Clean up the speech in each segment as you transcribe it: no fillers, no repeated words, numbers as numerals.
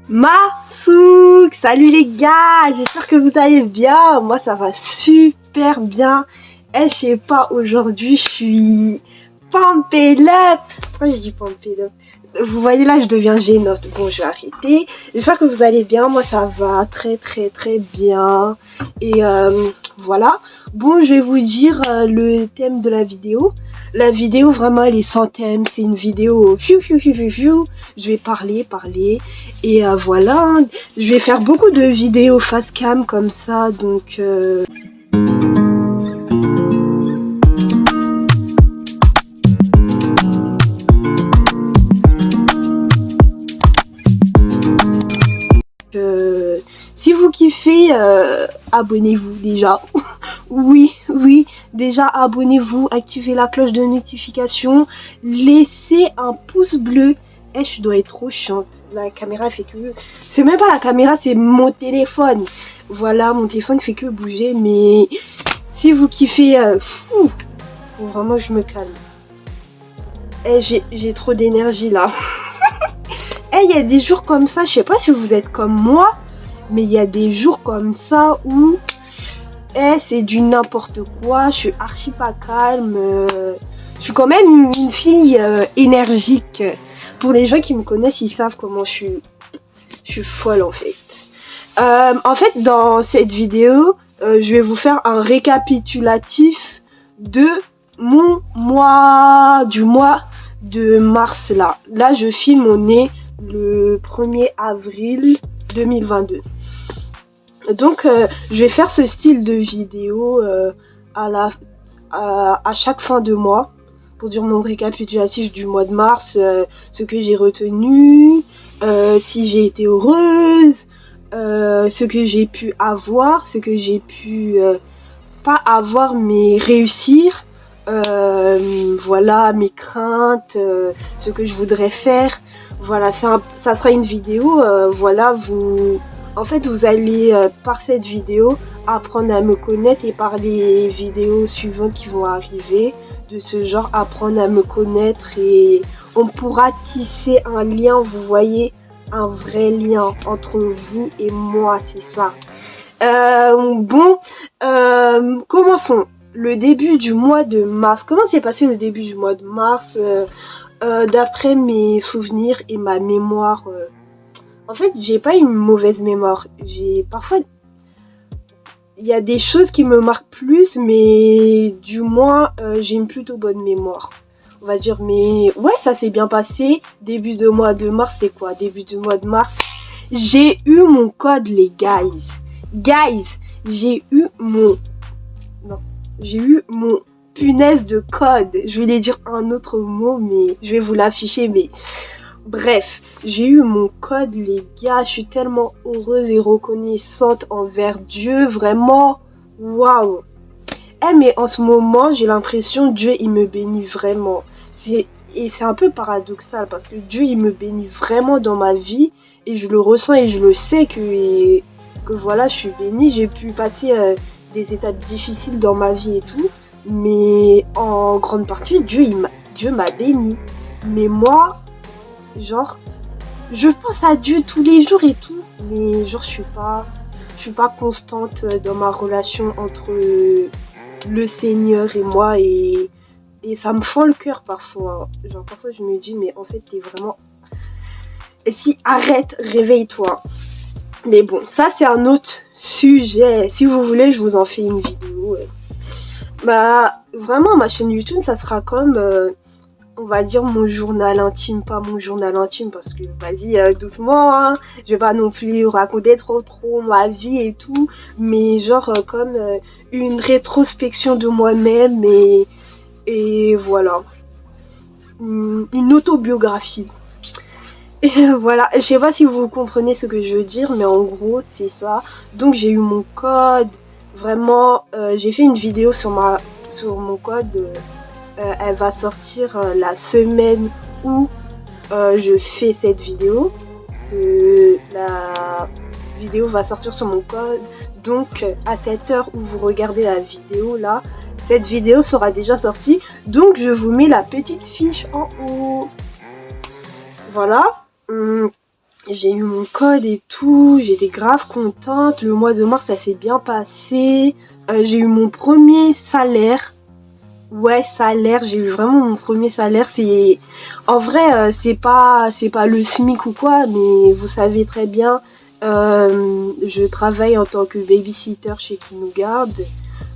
Marsouk, salut les gars, j'espère que vous allez bien. Moi ça va super bien. Et je sais pas, aujourd'hui je suis pumped up. Pourquoi je dis pumped up? Vous voyez là, je deviens gênante. Bon, je vais arrêter. J'espère que vous allez bien. Moi ça va très bien. Et voilà. Bon, je vais vous dire le thème de la vidéo. La vidéo vraiment elle est sans thème. C'est une vidéo je vais parler. Et voilà. Je vais faire beaucoup de vidéos face cam comme ça. Donc si vous kiffez, abonnez-vous déjà. oui, déjà abonnez-vous, activez la cloche de notification, laissez un pouce bleu. Eh, je dois être trop chiante. La caméra fait que... C'est même pas la caméra, c'est mon téléphone. Voilà, mon téléphone fait que bouger. Mais si vous kiffez... faut vraiment je me calme. Eh, j'ai trop d'énergie là. Eh, il y a des jours comme ça, je sais pas si vous êtes comme moi, mais il y a des jours comme ça où c'est du n'importe quoi, je suis archi pas calme, je suis quand même une fille énergique. Pour les gens qui me connaissent, ils savent comment je suis folle en fait. En fait, dans cette vidéo, je vais vous faire un récapitulatif de du mois de mars là. Là, je filme, on est le 1er avril 2022. Donc je vais faire ce style de vidéo à chaque fin de mois pour dire mon récapitulatif du mois de mars, ce que j'ai retenu, si j'ai été heureuse, ce que j'ai pu avoir, ce que j'ai pu pas avoir mais réussir, voilà mes craintes, ce que je voudrais faire. Voilà, ça sera une vidéo, voilà, en fait vous allez par cette vidéo apprendre à me connaître, et par les vidéos suivantes qui vont arriver de ce genre, apprendre à me connaître, et on pourra tisser un lien, vous voyez, un vrai lien entre vous et moi, c'est ça. Bon, commençons. Le début du mois de mars. Comment s'est passé le début du mois de mars? D'après mes souvenirs et ma mémoire, en fait j'ai pas une mauvaise mémoire. Parfois il y a des choses qui me marquent plus, mais du moins j'ai une plutôt bonne mémoire, on va dire. Mais ouais, ça s'est bien passé. Début de mois de mars, c'est quoi? Début de mois de mars, j'ai eu mon code, les guys, j'ai eu mon punaise de code. Je voulais dire un autre mot, mais je vais vous l'afficher. Mais bref, j'ai eu mon code, les gars. Je suis tellement heureuse et reconnaissante envers Dieu. Vraiment, waouh. Mais en ce moment, j'ai l'impression Dieu, il me bénit vraiment. Et c'est un peu paradoxal parce que Dieu, il me bénit vraiment dans ma vie. Et je le ressens et je le sais que voilà, je suis bénie. J'ai pu passer des étapes difficiles dans ma vie et tout. Mais en grande partie, Dieu m'a béni. Mais moi, genre, je pense à Dieu tous les jours et tout. Mais genre, je suis pas constante dans ma relation entre le Seigneur et moi. Et ça me fend le cœur parfois. Genre, parfois, je me dis, mais en fait, t'es vraiment... Et si, arrête, réveille-toi. Mais bon, ça, c'est un autre sujet. Si vous voulez, je vous en fais une vidéo. Bah, vraiment, ma chaîne YouTube, ça sera comme, on va dire, mon journal intime. Pas mon journal intime, parce que, vas-y, doucement, hein. Je vais pas non plus raconter trop ma vie et tout. Mais genre, comme une rétrospection de moi-même, et voilà. Une autobiographie. Et voilà, je sais pas si vous comprenez ce que je veux dire, mais en gros, c'est ça. Donc, j'ai eu mon code. Vraiment, j'ai fait une vidéo sur mon code. Elle va sortir la semaine où je fais cette vidéo. La vidéo va sortir sur mon code. Donc, à cette heure où vous regardez la vidéo là, cette vidéo sera déjà sortie. Donc, je vous mets la petite fiche en haut. Voilà. j'ai eu mon code et tout, j'étais grave contente. Le mois de mars, ça s'est bien passé. J'ai eu mon premier salaire. Ouais, salaire, j'ai eu vraiment mon premier salaire. C'est en vrai, c'est pas le SMIC ou quoi, mais vous savez très bien, je travaille en tant que babysitter chez Qui nous garde.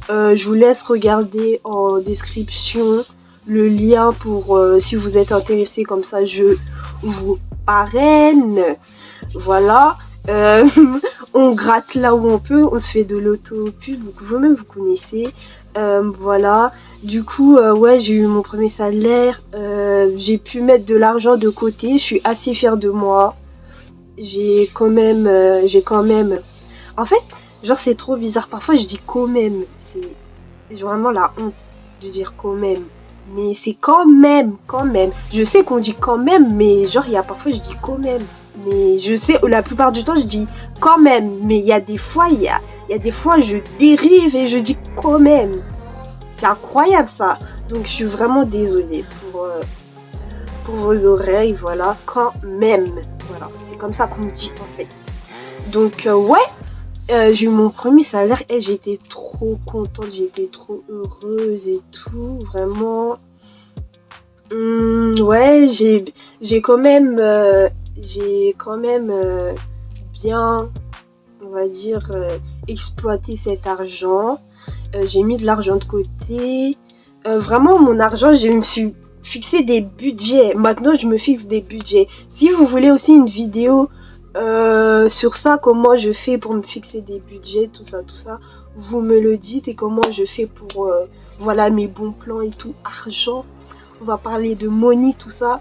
Je vous laisse regarder en description le lien pour si vous êtes intéressé, comme ça je vous parraine. Voilà. Euh, on gratte là où on peut, on se fait de l'auto-pub, vous-même vous connaissez. Voilà. Du coup, ouais, j'ai eu mon premier salaire. J'ai pu mettre de l'argent de côté. Je suis assez fière de moi. J'ai quand même. En fait, genre c'est trop bizarre. Parfois je dis quand même. J'ai vraiment la honte de dire quand même. Mais c'est quand même, quand même. Je sais qu'on dit quand même, mais genre il y a parfois je dis quand même. Mais je sais, la plupart du temps je dis quand même. Mais il y a des fois, il y a des fois je dérive et je dis quand même. C'est incroyable ça. Donc je suis vraiment désolée pour vos oreilles. Voilà, quand même. Voilà, c'est comme ça qu'on me dit en fait. Donc ouais, j'ai eu mon premier salaire et j'étais trop contente, j'étais trop heureuse et tout, vraiment. Ouais, j'ai quand même, bien, on va dire, exploité cet argent. J'ai mis de l'argent de côté. Vraiment, mon argent, je me suis fixé des budgets. Maintenant, je me fixe des budgets. Si vous voulez aussi une vidéo sur ça, comment je fais pour me fixer des budgets, tout ça, vous me le dites, et comment je fais pour voilà mes bons plans et tout, argent, on va parler de money, tout ça,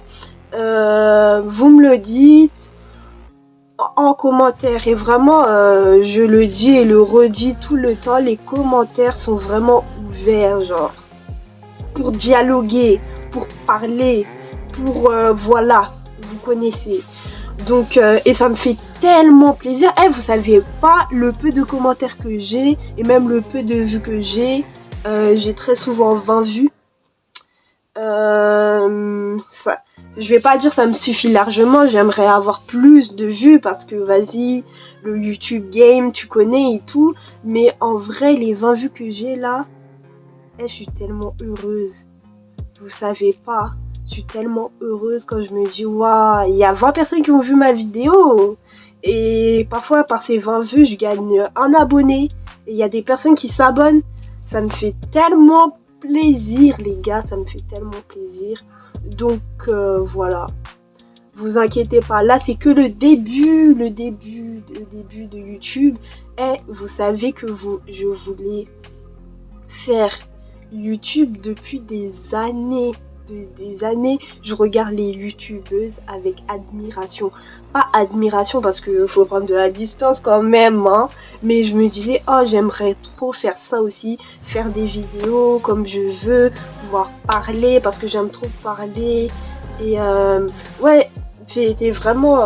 vous me le dites en commentaire. Et vraiment, je le dis et le redis tout le temps, les commentaires sont vraiment ouverts, genre pour dialoguer, pour parler, pour voilà, vous connaissez. Donc, et ça me fait tellement plaisir. Vous savez pas le peu de commentaires que j'ai et même le peu de vues que j'ai. J'ai très souvent 20 vues. Ça, je vais pas dire ça me suffit largement. J'aimerais avoir plus de vues parce que vas-y, le YouTube game, tu connais et tout. Mais en vrai, les 20 vues que j'ai là, je suis tellement heureuse. Vous savez pas. Je suis tellement heureuse quand je me dis waouh, il y a 20 personnes qui ont vu ma vidéo. Et parfois, par ces 20 vues, je gagne un abonné. Et il y a des personnes qui s'abonnent. Ça me fait tellement plaisir, les gars. Ça me fait tellement plaisir. Donc, voilà. Vous inquiétez pas. Là, c'est que le début de YouTube. Et vous savez que je voulais faire YouTube depuis des années. Des années, je regarde les youtubeuses avec admiration. Pas admiration parce que faut prendre de la distance quand même, hein, mais je me disais, oh, j'aimerais trop faire ça aussi, faire des vidéos comme je veux, pouvoir parler parce que j'aime trop parler. Et ouais, c'était vraiment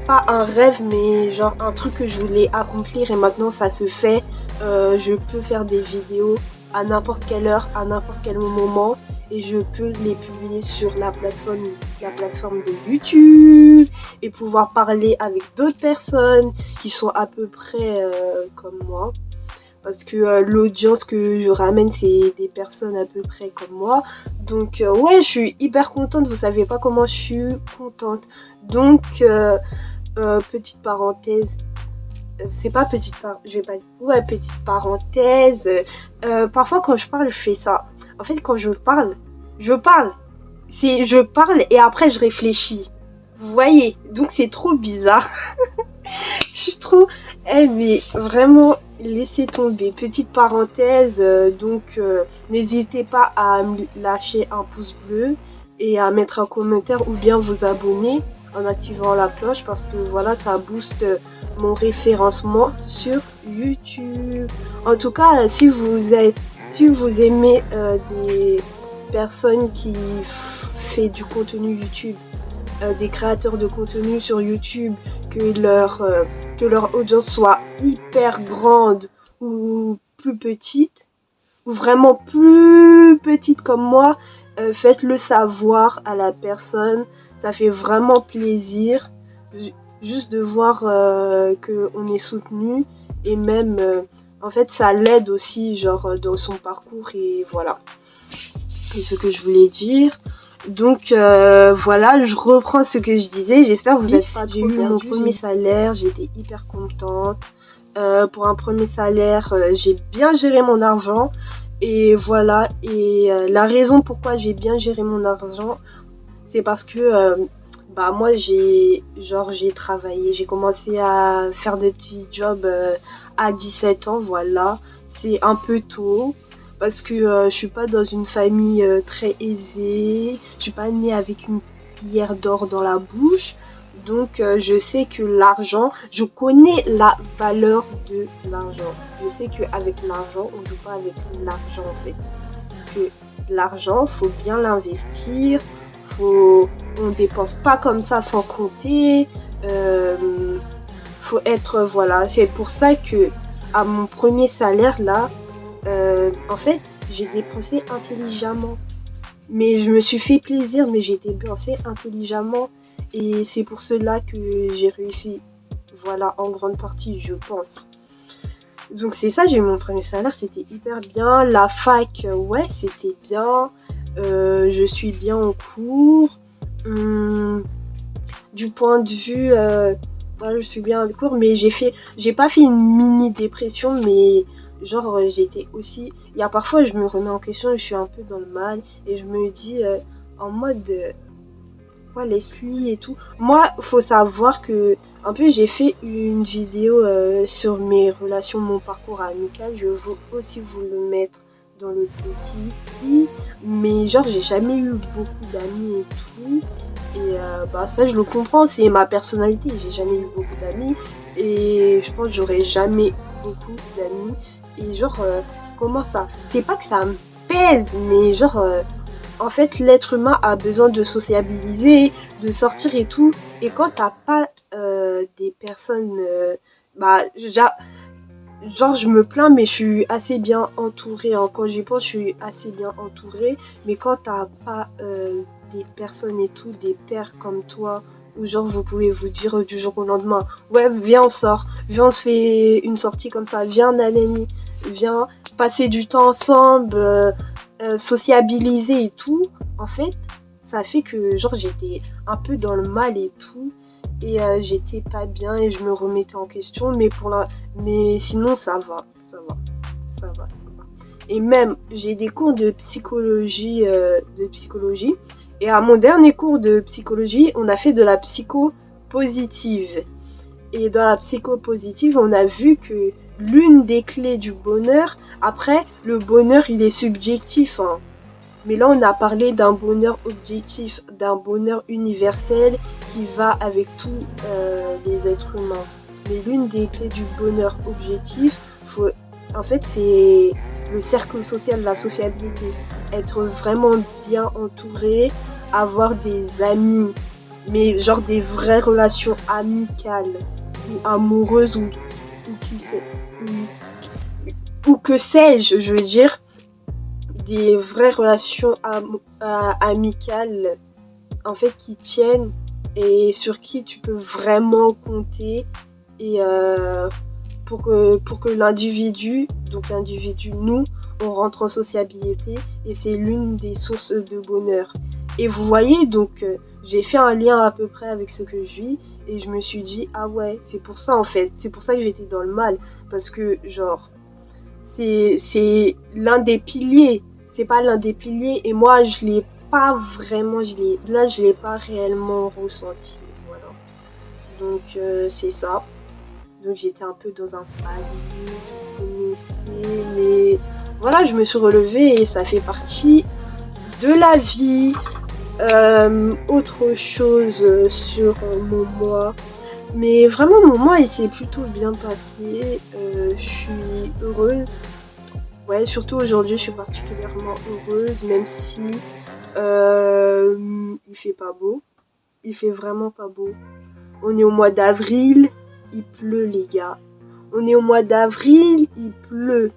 pas un rêve, mais genre un truc que je voulais accomplir et maintenant ça se fait. Je peux faire des vidéos à n'importe quelle heure, à n'importe quel moment, et je peux les publier sur la plateforme de YouTube et pouvoir parler avec d'autres personnes qui sont à peu près comme moi. Parce que l'audience que je ramène, c'est des personnes à peu près comme moi. Donc ouais, je suis hyper contente. Vous savez pas comment je suis contente. Donc petite parenthèse. C'est pas je vais pas dire. Ouais, petite parenthèse. Parfois quand je parle, je fais ça. En fait, quand je parle. Je parle et après je réfléchis. Vous voyez? Donc c'est trop bizarre. Je suis trop... mais vraiment, laissez tomber. Petite parenthèse, donc n'hésitez pas à me lâcher un pouce bleu et à mettre un commentaire ou bien vous abonner en activant la cloche parce que voilà, ça booste mon référencement sur YouTube. En tout cas, si vous aimez des personnes qui fait du contenu YouTube, des créateurs de contenu sur YouTube, que leur audience soit hyper grande ou plus petite, ou vraiment plus petite comme moi, faites-le savoir à la personne. Ça fait vraiment plaisir. juste de voir qu'on est soutenu, et même en fait ça l'aide aussi genre dans son parcours, et voilà. C'est ce que je voulais dire. Donc voilà, je reprends ce que je disais. J'espère que vous êtes pas trop perdu. J'ai eu mon premier salaire, j'étais hyper contente. Pour un premier salaire, j'ai bien géré mon argent. Et voilà, et la raison pourquoi j'ai bien géré mon argent, c'est parce que moi j'ai travaillé, j'ai commencé à faire des petits jobs à 17 ans, voilà. C'est un peu tôt parce que je suis pas dans une famille très aisée, je suis pas née avec une cuillère d'or dans la bouche. Donc je sais que l'argent, je connais la valeur de l'argent. Je sais qu'avec l'argent, on ne joue pas avec l'argent en fait. Que l'argent, faut bien l'investir, on dépense pas comme ça sans compter. Faut être, voilà, c'est pour ça que à mon premier salaire là, en fait, j'ai dépensé intelligemment. Mais je me suis fait plaisir, mais j'ai dépensé intelligemment. Et c'est pour cela que j'ai réussi. Voilà, en grande partie, je pense. Donc c'est ça, j'ai eu mon premier salaire, c'était hyper bien. La fac, ouais, c'était bien. Je suis bien en cours. Du point de vue... je suis bien en cours, mais j'ai pas fait une mini dépression, mais genre j'étais aussi... Il y a parfois, je me remets en question, je suis un peu dans le mal, et je me dis en mode... Leslie et tout. Moi, faut savoir que un peu j'ai fait une vidéo sur mes relations, mon parcours amical. Je veux aussi vous le mettre dans le petit ici. Mais genre j'ai jamais eu beaucoup d'amis et tout. Et ça je le comprends, c'est ma personnalité. J'ai jamais eu beaucoup d'amis. Et je pense que j'aurai jamais beaucoup d'amis. Et genre comment ça? C'est pas que ça me pèse, mais genre en fait, l'être humain a besoin de sociabiliser, de sortir et tout. Et quand t'as pas des personnes... genre, je me plains, mais je suis assez bien entourée. Hein. Quand j'y pense, je suis assez bien entourée. Mais quand t'as pas des personnes et tout, des pères comme toi, où genre vous pouvez vous dire du jour au lendemain, ouais, viens, on sort. Viens, on se fait une sortie comme ça. Viens, nanani. Viens, passer du temps ensemble. Sociabiliser et tout, en fait, ça fait que genre j'étais un peu dans le mal et tout, et j'étais pas bien et je me remettais en question, mais sinon ça va. Et même j'ai des cours de psychologie, et à mon dernier cours de psychologie, on a fait de la psycho positive. Et dans la psycho positive, on a vu que l'une des clés du bonheur, après, le bonheur, il est subjectif. Hein. Mais là, on a parlé d'un bonheur objectif, d'un bonheur universel qui va avec tous les êtres humains. Mais l'une des clés du bonheur objectif, en fait, c'est le cercle social, la sociabilité. Être vraiment bien entouré, avoir des amis, mais genre des vraies relations amicales ou amoureuses ou que sais-je veux dire, des vraies relations amicales en fait qui tiennent et sur qui tu peux vraiment compter, et pour que l'individu, donc l'individu, nous, on rentre en sociabilité, et c'est l'une des sources de bonheur. Et vous voyez, donc j'ai fait un lien à peu près avec ce que je vis, et je me suis dit, ah ouais, c'est pour ça en fait, c'est pour ça que j'étais dans le mal, parce que genre, c'est l'un des piliers, c'est pas l'un des piliers, et moi je l'ai pas vraiment, je l'ai pas réellement ressenti, voilà. Donc c'est ça. Donc j'étais un peu dans un palier, vous connaissez, mais voilà, je me suis relevée et ça fait partie de la vie. Autre chose sur mon mois, mais vraiment mon mois il s'est plutôt bien passé. Je suis heureuse. Ouais, surtout aujourd'hui je suis particulièrement heureuse, même si il fait pas beau. Il fait vraiment pas beau. On est au mois d'avril, il pleut les gars. On est au mois d'avril, il pleut.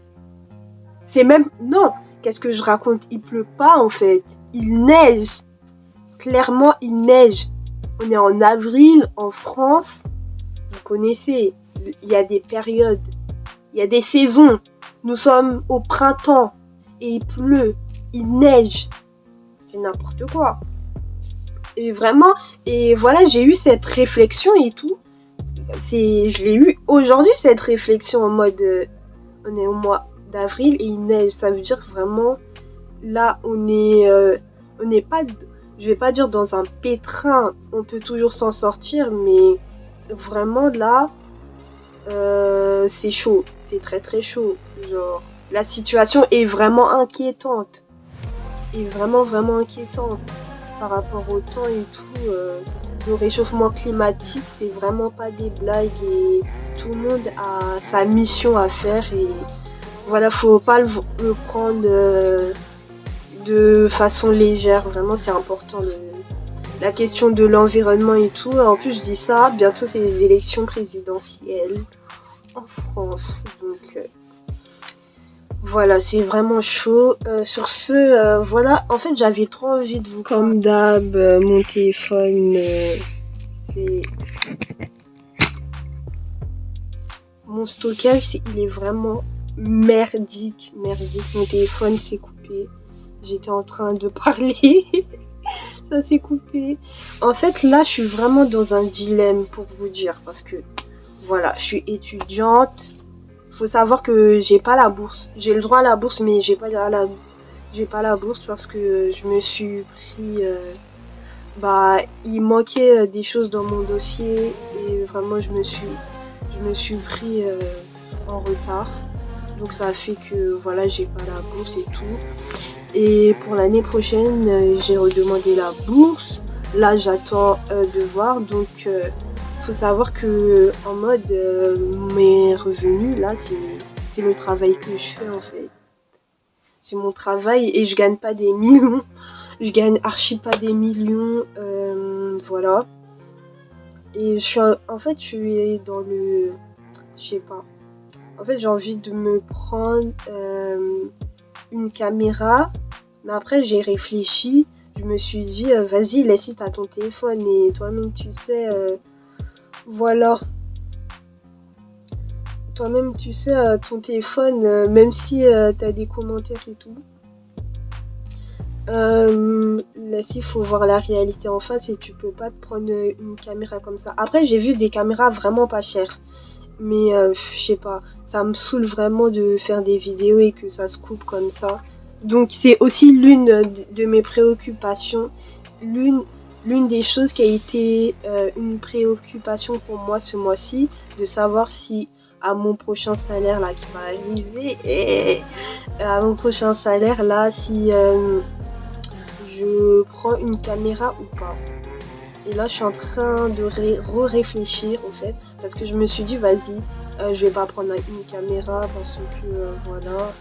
C'est même... Non, qu'est-ce que je raconte? Il pleut pas en fait. Il neige. Clairement, il neige. On est en avril, en France. vous connaissez, il y a des périodes, il y a des saisons. Nous sommes au printemps et il pleut, il neige. C'est n'importe quoi. Et vraiment, et voilà, j'ai eu cette réflexion et tout. Je l'ai eu aujourd'hui, cette réflexion en mode, on est au mois d'avril et il neige. Ça veut dire vraiment, là, on n'est pas, je vais pas dire dans un pétrin, on peut toujours s'en sortir, mais vraiment là, c'est chaud, c'est très très chaud. Genre, la situation est vraiment inquiétante. Est vraiment vraiment inquiétante par rapport au temps et tout. Le réchauffement climatique, c'est vraiment pas des blagues et tout le monde a sa mission à faire et voilà, faut pas le prendre de façon légère. Vraiment, c'est important la question de l'environnement et tout. En plus, je dis ça, bientôt c'est les élections présidentielles en France. Donc voilà, c'est vraiment chaud. Sur ce, voilà, en fait, j'avais trop envie de vous... Comme d'hab, mon téléphone, c'est... Mon stockage, il est vraiment merdique. Mon téléphone s'est coupé. J'étais en train de parler. Ça s'est coupé. En fait, là, je suis vraiment dans un dilemme pour vous dire. Parce que, voilà, je suis étudiante. Faut savoir que j'ai pas la bourse. J'ai le droit à la bourse, mais j'ai pas la bourse parce que je me suis pris... il manquait des choses dans mon dossier. Et vraiment, je me suis pris en retard. Donc ça a fait que voilà, j'ai pas la bourse et tout. Et pour l'année prochaine, j'ai redemandé la bourse. Là, j'attends de voir. Donc faut savoir que en mode mes revenus là, c'est le travail que je fais en fait. C'est mon travail et je gagne pas des millions. Je gagne archi pas des millions. Voilà. Et en fait, je suis dans le... Je sais pas. En fait, j'ai envie de me prendre une caméra. Mais après, j'ai réfléchi. Je me suis dit, vas-y, laisse-y, t'as ton téléphone. Et toi-même, tu sais... voilà. Toi-même, tu sais, ton téléphone, même si t'as des commentaires et tout. Là, il faut voir la réalité en face et tu peux pas te prendre une caméra comme ça. Après, j'ai vu des caméras vraiment pas chères. Mais je sais pas, ça me saoule vraiment de faire des vidéos et que ça se coupe comme ça. Donc c'est aussi l'une de mes préoccupations. L'une des choses qui a été une préoccupation pour moi ce mois-ci, de savoir si à mon prochain salaire là qui va arriver, et à mon prochain salaire là, si je prends une caméra ou pas. Et là, je suis en train de réfléchir en fait, parce que je me suis dit, vas-y, je vais pas prendre une caméra parce que voilà,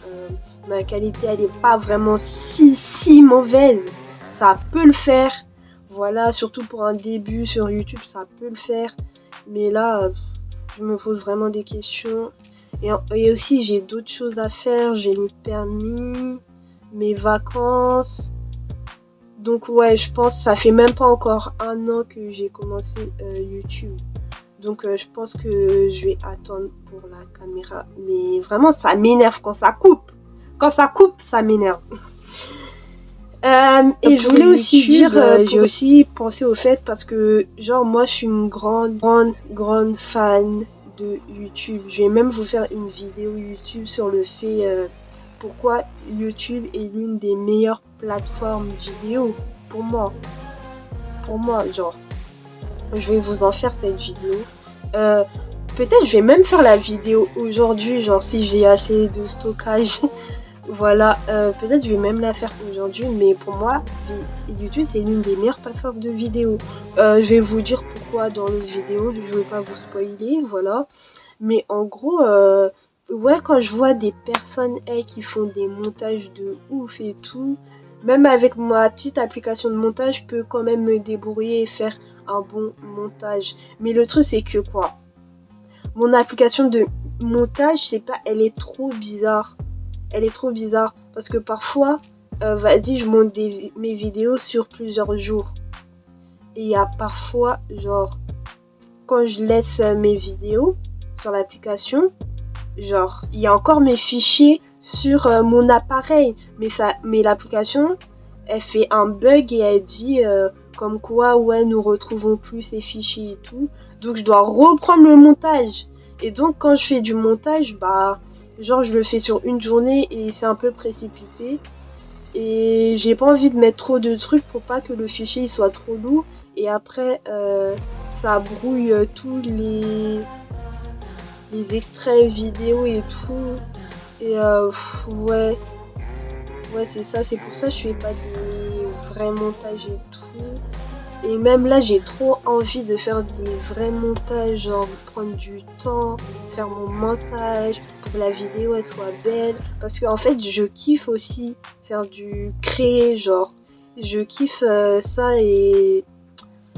ma qualité elle est pas vraiment si mauvaise. Ça peut le faire, voilà, surtout pour un début sur YouTube, ça peut le faire. Mais là, je me pose vraiment des questions. Et aussi, j'ai d'autres choses à faire. J'ai le permis, mes vacances. Donc ouais, je pense que ça fait même pas encore 1 an que j'ai commencé YouTube. Donc je pense que je vais attendre pour la caméra. Mais vraiment, ça m'énerve quand ça coupe. Quand ça coupe, ça m'énerve. Et je voulais aussi dire, j'ai aussi pensé au fait parce que genre moi je suis une grande fan de YouTube. Je vais même vous faire une vidéo YouTube sur le fait pourquoi YouTube est l'une des meilleures plateformes vidéo pour moi. Pour moi, genre, je vais vous en faire cette vidéo. Peut-être je vais même faire la vidéo aujourd'hui, genre si j'ai assez de stockage. Voilà, peut-être je vais même la faire aujourd'hui, mais pour moi, YouTube c'est l'une des meilleures plateformes de vidéo. Je vais vous dire pourquoi dans l'autre vidéo, je ne vais pas vous spoiler, voilà. Mais en gros, ouais, quand je vois des personnes qui font des montages de ouf et tout, même avec ma petite application de montage, je peux quand même me débrouiller et faire un bon montage. Mais le truc c'est que quoi, mon application de montage, je sais pas, elle est trop bizarre. Elle est trop bizarre parce que parfois, vas-y, je monte mes vidéos sur plusieurs jours. Et il y a parfois, genre, quand je laisse mes vidéos sur l'application, genre, il y a encore mes fichiers sur mon appareil. Mais l'application, elle fait un bug et elle dit comme quoi, ouais, nous retrouvons plus ces fichiers et tout. Donc, je dois reprendre le montage. Et donc, quand je fais du montage, bah, genre, je le fais sur une journée et c'est un peu précipité. Et j'ai pas envie de mettre trop de trucs pour pas que le fichier il soit trop lourd. Et après, ça brouille tous les extraits vidéo et tout. Et ouais, c'est ça. C'est pour ça que je fais pas des vrais montages et tout. Et même là, j'ai trop envie de faire des vrais montages, genre prendre du temps, faire mon montage pour que la vidéo elle soit belle. Parce que en fait, je kiffe aussi faire du créer, genre. Je kiffe ça et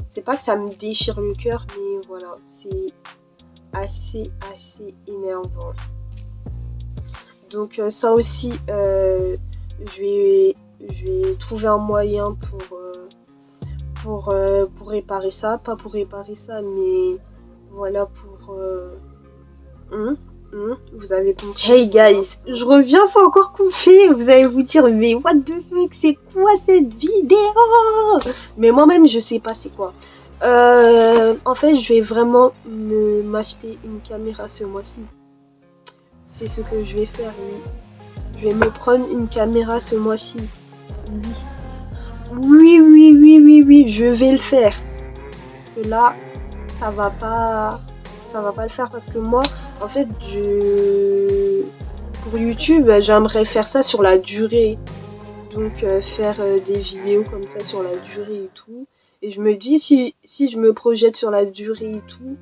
c'est pas que ça me déchire le cœur, mais voilà, c'est assez énervant. Donc ça aussi, je vais trouver un moyen pour réparer ça. Pas pour réparer ça, mais voilà pour... vous avez compris. Hey guys, je reviens, c'est encore coupé. Vous allez vous dire, mais what the fuck, c'est quoi cette vidéo? Mais moi-même, je sais pas c'est quoi. En fait, je vais vraiment m'acheter une caméra ce mois-ci. C'est ce que je vais faire, oui. Je vais me prendre une caméra ce mois-ci. Oui, je vais le faire. Parce que là, ça va pas le faire parce que moi, en fait, pour YouTube, j'aimerais faire ça sur la durée. Donc, faire des vidéos comme ça sur la durée et tout. Et je me dis, si je me projette sur la durée et tout,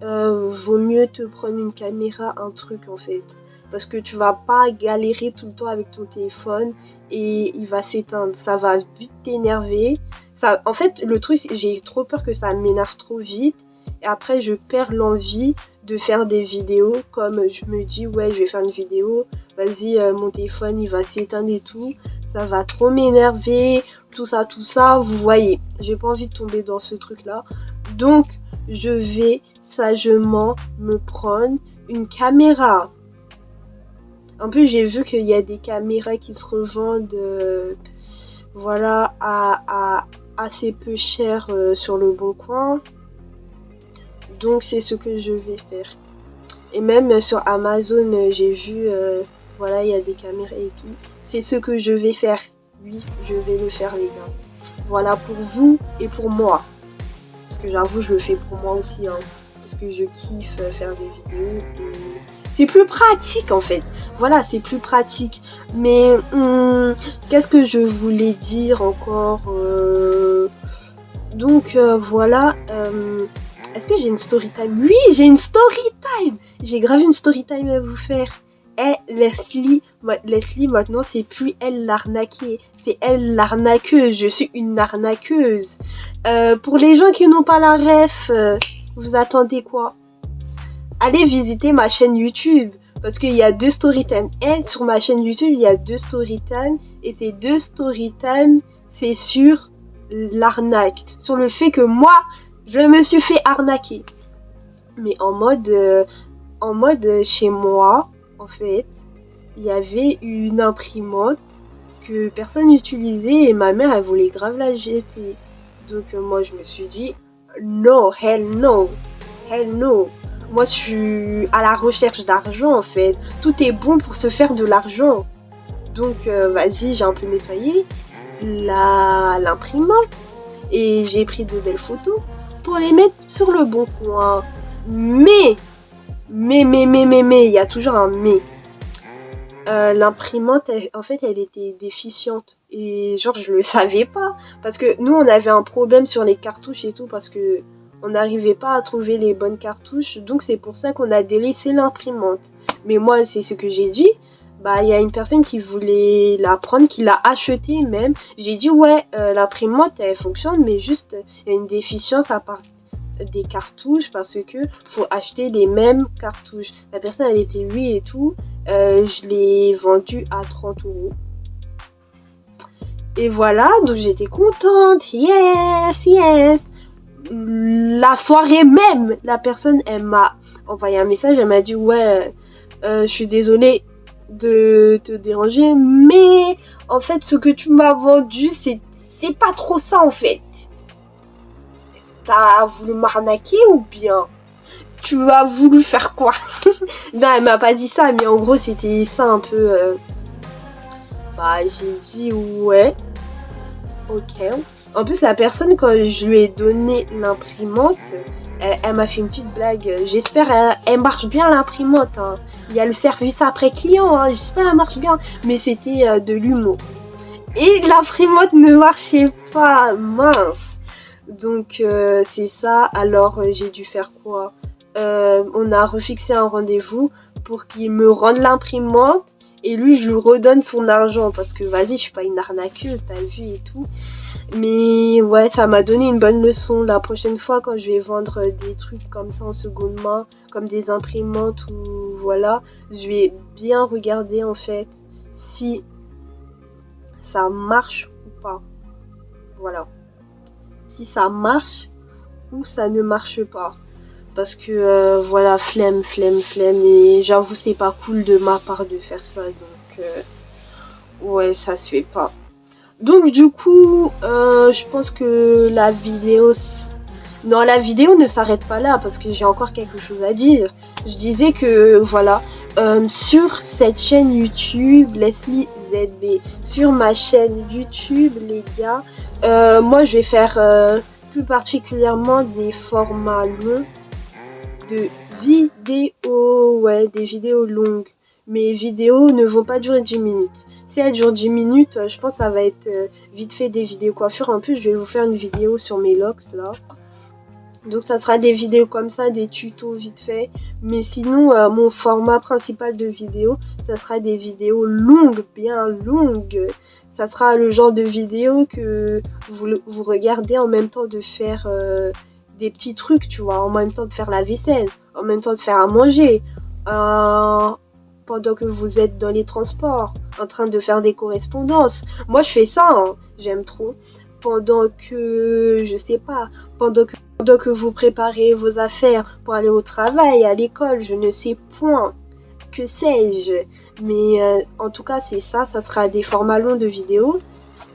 vaut mieux te prendre une caméra, un truc en fait. Parce que tu vas pas galérer tout le temps avec ton téléphone et il va s'éteindre. Ça va vite t'énerver. En fait, le truc, j'ai trop peur que ça m'énerve trop vite. Et après, je perds l'envie de faire des vidéos. Comme je me dis, ouais, je vais faire une vidéo. Vas-y, mon téléphone, il va s'éteindre et tout. Ça va trop m'énerver. Tout ça. Vous voyez, j'ai pas envie de tomber dans ce truc-là. Donc, je vais sagement me prendre une caméra. En plus, j'ai vu qu'il y a des caméras qui se revendent voilà, à assez peu cher sur le Bon Coin. Donc, c'est ce que je vais faire. Et même sur Amazon, j'ai vu, voilà, il y a des caméras et tout. C'est ce que je vais faire. Oui, je vais le faire, les gars. Voilà, pour vous et pour moi. Parce que j'avoue, je le fais pour moi aussi, hein. Parce que je kiffe faire des vidéos et c'est plus pratique en fait. Voilà, c'est plus pratique. Mais qu'est-ce que je voulais dire encore Donc voilà. Est-ce que j'ai une story time? Oui, j'ai une story time. J'ai grave une story time à vous faire. Leslie, maintenant c'est plus elle l'arnaquée, c'est elle l'arnaqueuse. Je suis une arnaqueuse. Pour les gens qui n'ont pas la ref, vous attendez quoi? Allez visiter ma chaîne YouTube parce qu'il y a 2 storytime. Et sur ma chaîne YouTube, il y a 2 storytime et ces 2 storytime, c'est sur l'arnaque, sur le fait que moi, je me suis fait arnaquer. Mais en mode chez moi, en fait, il y avait une imprimante que personne n'utilisait et ma mère, elle voulait grave la jeter. Donc moi, je me suis dit, non, hell no. Moi, je suis à la recherche d'argent, en fait. Tout est bon pour se faire de l'argent. Donc, vas-y, j'ai un peu nettoyé l'imprimante. Et j'ai pris de belles photos pour les mettre sur le Bon Coin. Mais, il y a toujours un mais. L'imprimante, en fait, elle était déficiente. Et genre, je le savais pas. Parce que nous, on avait un problème sur les cartouches et tout. Parce que on n'arrivait pas à trouver les bonnes cartouches. Donc, c'est pour ça qu'on a délaissé l'imprimante. Mais moi, c'est ce que j'ai dit. Bah, il y a une personne qui voulait la prendre, qui l'a achetée même. J'ai dit, ouais, l'imprimante, elle fonctionne. Mais juste, il y a une déficience à part des cartouches. Parce que faut acheter les mêmes cartouches. La personne, elle était 8 et tout. Je l'ai vendue à 30 €. Et voilà, donc j'étais contente. Yes. la soirée même, la personne, elle m'a envoyé un message, elle m'a dit ouais, je suis désolée de te déranger, mais en fait ce que tu m'as vendu, c'est pas trop ça en fait. T'as voulu m'arnaquer ou bien tu as voulu faire quoi? Non, elle m'a pas dit ça, mais en gros c'était ça un peu. Bah j'ai dit ouais, ok. En plus la personne, quand je lui ai donné l'imprimante, elle m'a fait une petite blague. J'espère elle marche bien l'imprimante. Hein. Il y a le service après client, hein. J'espère elle marche bien. Mais c'était de l'humour. Et l'imprimante ne marchait pas, mince. Donc c'est ça. Alors j'ai dû faire quoi? On a refixé un rendez-vous pour qu'il me rende l'imprimante. Et lui, je lui redonne son argent. Parce que vas-y, je suis pas une arnaqueuse, t'as vu et tout. Mais ouais, ça m'a donné une bonne leçon. La prochaine fois, quand je vais vendre des trucs comme ça en seconde main, comme des imprimantes ou voilà, je vais bien regarder en fait si ça marche ou pas. Voilà. Si ça marche ou ça ne marche pas. Parce que voilà, flemme. Et j'avoue, c'est pas cool de ma part de faire ça. Donc ouais, ça se fait pas. Donc du coup, je pense que la vidéo... Non, la vidéo ne s'arrête pas là parce que j'ai encore quelque chose à dire. Je disais que, voilà, sur cette chaîne YouTube, Leslie ZB, sur ma chaîne YouTube, les gars, moi je vais faire plus particulièrement des formats longs de vidéos, ouais, des vidéos longues. Mes vidéos ne vont pas durer 10 minutes. Si elles durent 10 minutes, je pense que ça va être vite fait des vidéos coiffure. En plus, je vais vous faire une vidéo sur mes locks, là. Donc, ça sera des vidéos comme ça, des tutos vite fait. Mais sinon, mon format principal de vidéo, ça sera des vidéos longues, bien longues. Ça sera le genre de vidéo que vous regardez en même temps de faire... des petits trucs, tu vois, en même temps de faire la vaisselle, en même temps de faire à manger, pendant que vous êtes dans les transports, en train de faire des correspondances. Moi, je fais ça, hein. J'aime trop. Pendant que, je sais pas, pendant que vous préparez vos affaires pour aller au travail, à l'école, je ne sais point, que sais-je. Mais en tout cas, c'est ça, ça sera des formats longs de vidéos.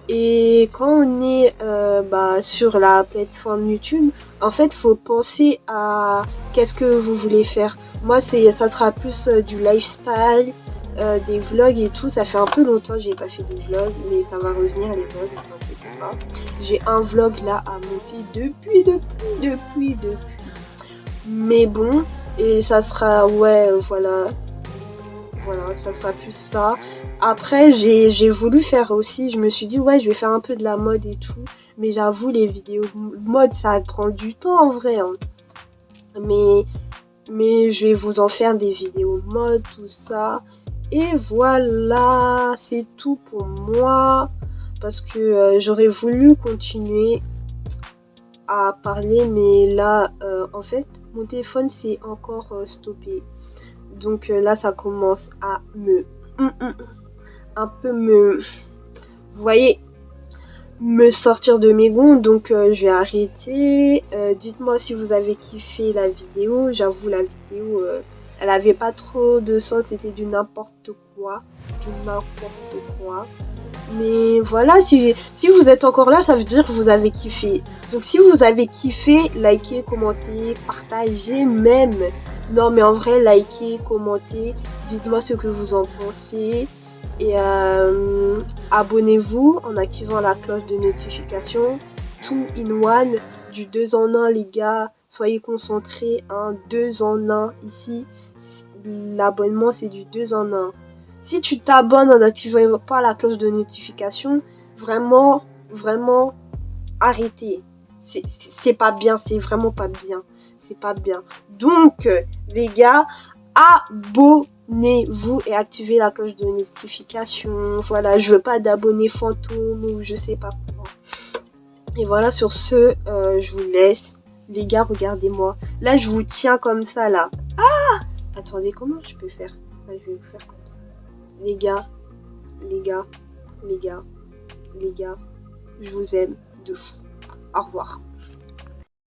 Et quand on est sur la plateforme YouTube, en fait, faut penser à qu'est-ce que vous voulez faire. Moi, ça sera plus du lifestyle, des vlogs et tout. Ça fait un peu longtemps que j'ai pas fait des vlogs, mais ça va revenir les vlogs, ne t'inquiète pas. J'ai un vlog là à monter depuis. Mais bon, et ça sera, ouais, voilà, ça sera plus ça. Après, j'ai voulu faire aussi, je me suis dit, ouais, je vais faire un peu de la mode et tout. Mais j'avoue, les vidéos mode, ça prend du temps en vrai. Hein. Mais je vais vous en faire des vidéos mode, tout ça. Et voilà, c'est tout pour moi. Parce que j'aurais voulu continuer à parler, mais là, en fait, mon téléphone s'est encore stoppé. Donc là, ça commence à un peu vous voyez, me sortir de mes gonds. Donc je vais arrêter. Dites-moi si vous avez kiffé la vidéo. J'avoue, la vidéo, elle avait pas trop de sens. C'était du n'importe quoi. Mais voilà, si vous êtes encore là, ça veut dire que vous avez kiffé. Donc si vous avez kiffé, likez, commentez, partagez même. Non mais en vrai, likez, commentez, dites-moi ce que vous en pensez. Et abonnez-vous en activant la cloche de notification. Tout in one, du 2 en 1 les gars. Soyez concentrés, hein, 2 en 1 ici. L'abonnement c'est du 2 en 1. Si tu t'abonnes en n'activant pas la cloche de notification, vraiment, arrêtez. C'est pas bien, c'est vraiment pas bien. C'est pas bien. Donc, les gars, abonnez-vous et activez la cloche de notification. Voilà, je veux pas d'abonnés fantômes ou je sais pas quoi. Et voilà, sur ce, je vous laisse. Les gars, regardez-moi. Là, je vous tiens comme ça, là. Ah! Attendez, comment je peux faire? Je vais vous faire comme ça. Les gars, je vous aime de fou. Au revoir.